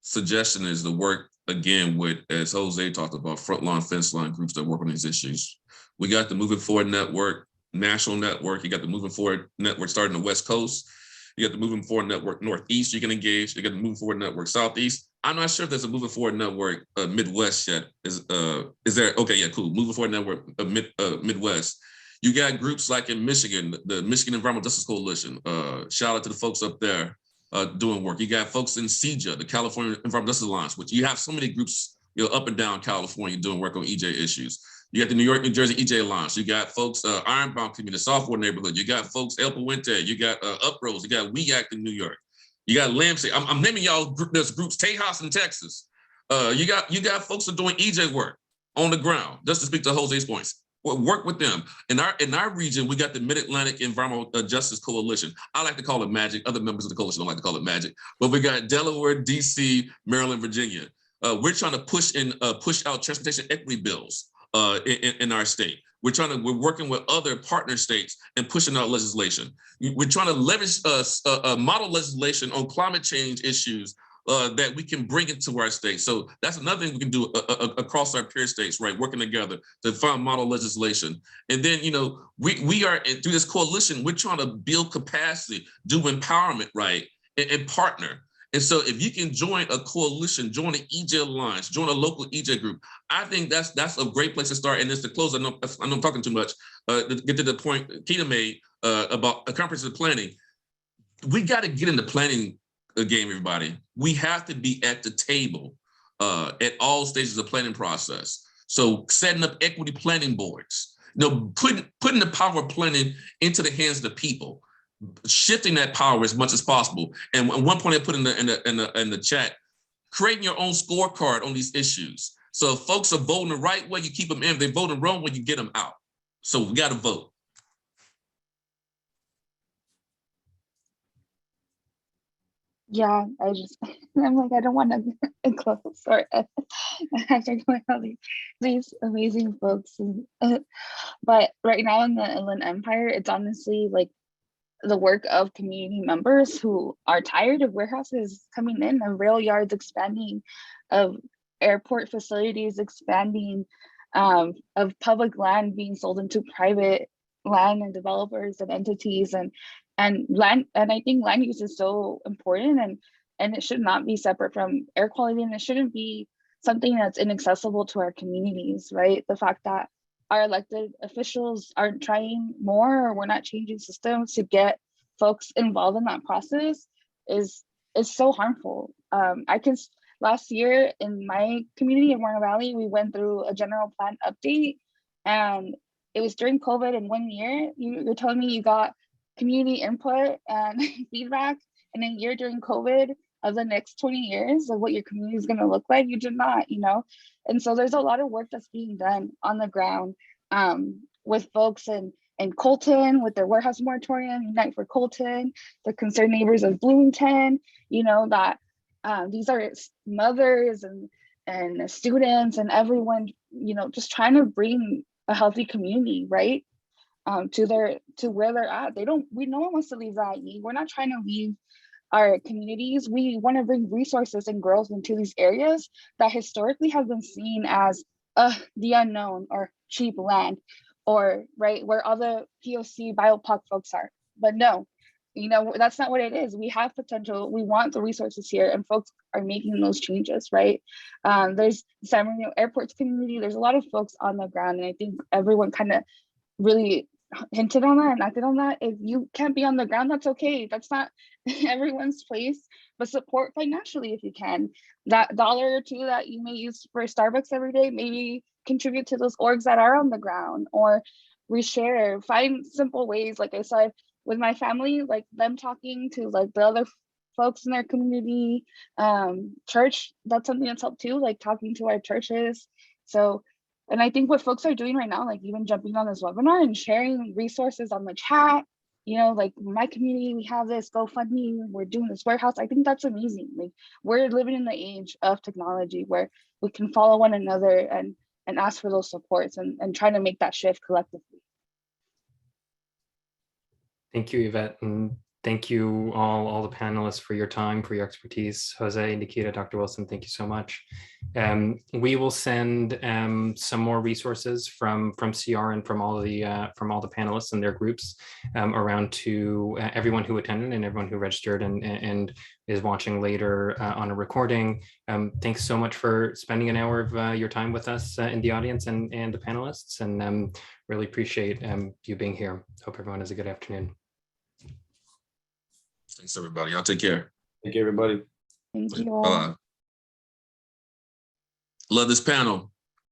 suggestion is to work again with, as Jose talked about, frontline, fence line groups that work on these issues. We got the Moving Forward Network, national network. You got the Moving Forward Network starting the West Coast. You got the Moving Forward Network Northeast you can engage. You got the Moving Forward Network Southeast. I'm not sure if there's a Moving Forward Network Midwest yet. Is there? Okay, yeah, cool. Moving Forward Network Midwest. You got groups like in Michigan, the Michigan Environmental Justice Coalition. Shout out to the folks up there doing work. You got folks in CEJA, the California Environmental Justice Alliance, which you have so many groups, you know, up and down California doing work on EJ issues. You got the New York, New Jersey EJ Alliance. You got folks, Ironbound Community, Software Neighborhood. You got folks, El Puente. You got Uprose. You got We Act in New York. You got Lamsey. I'm naming y'all. There's groups, Tejas in Texas. You got folks that are doing EJ work on the ground. Just to speak to Jose's points, work with them. In our region, we got the Mid-Atlantic Environmental Justice Coalition. I like to call it MAGIC. Other members of the coalition don't like to call it MAGIC. But we got Delaware, DC, Maryland, Virginia. We're trying to push out transportation equity bills in our state. We're working with other partner states and pushing out legislation. We're trying to leverage model legislation on climate change issues that we can bring into our state. So that's another thing we can do across our peer states, right? Working together to find model legislation. And then, you know, we are, through this coalition, we're trying to build capacity, do empowerment, right? And partner. And so if you can join a coalition, join an EJ Alliance, join a local EJ group, I think that's a great place to start. And just to close, I know I'm talking too much, to get to the point Keita made about comprehensive planning. We got to get in the planning game, everybody. We have to be at the table at all stages of the planning process. So setting up equity planning boards, you know, putting the power of planning into the hands of the people, shifting that power as much as possible. And at one point I put in the chat, creating your own scorecard on these issues. So if folks are voting the right way, you keep them in. If they vote the wrong way, you get them out. So we got to vote. Yeah, I'm like, I don't want to close or after going all these amazing folks. But right now in the Inland Empire, it's honestly like the work of community members who are tired of warehouses coming in, of rail yards expanding, of airport facilities expanding, of public land being sold into private land and developers and entities, and land. And I think land use is so important, and it should not be separate from air quality, and it shouldn't be something that's inaccessible to our communities, right? The fact that our elected officials aren't trying more, or we're not changing systems to get folks involved in that process is so harmful. Last year in my community in Moreno Valley, we went through a general plan update, and it was during COVID. And 1 year, you're telling me you got community input and feedback in a year during COVID of the next 20 years of what your community is going to look like? You did not, And so there's a lot of work that's being done on the ground with folks in Colton with their warehouse moratorium, Unite for Colton, the concerned neighbors of Bloomington, that these are mothers and students and everyone, just trying to bring a healthy community, right? To where they're at. No one wants to leave the IE. We're not trying to leave our communities. We want to bring resources and growth into these areas that historically have been seen as the unknown or cheap land, or right where all the POC BIPOC folks are. But no, that's not what it is. We have potential. We want the resources here, and folks are making those changes, right? There's San Marino Airport's community. There's a lot of folks on the ground, and I think everyone kind of really hinted on that and acted on that. If you can't be on the ground, that's okay. That's not everyone's place, but support financially if you can. That $1 or $2 that you may use for Starbucks every day, maybe contribute to those orgs that are on the ground, or reshare. Find simple ways, like I said, with my family, like them talking to like the other folks in their community, church, that's something that's helped too, like talking to our churches. So, and I think what folks are doing right now, like even jumping on this webinar and sharing resources on the chat, like my community, we have this GoFundMe, we're doing this warehouse. I think that's amazing. Like we're living in the age of technology where we can follow one another and ask for those supports and try to make that shift collectively. Thank you, Yvette, and thank you all the panelists for your time, for your expertise. Jose, Nikita, Dr. Wilson, thank you so much. We will send some more resources from CR and from all the panelists and their groups around to everyone who attended and everyone who registered and is watching later on a recording. Thanks so much for spending an hour of your time with us in the audience and the panelists, and really appreciate you being here. Hope everyone has a good afternoon. Thanks, everybody. Y'all take care. Thank you, everybody. Thank you all. Bye. Love this panel.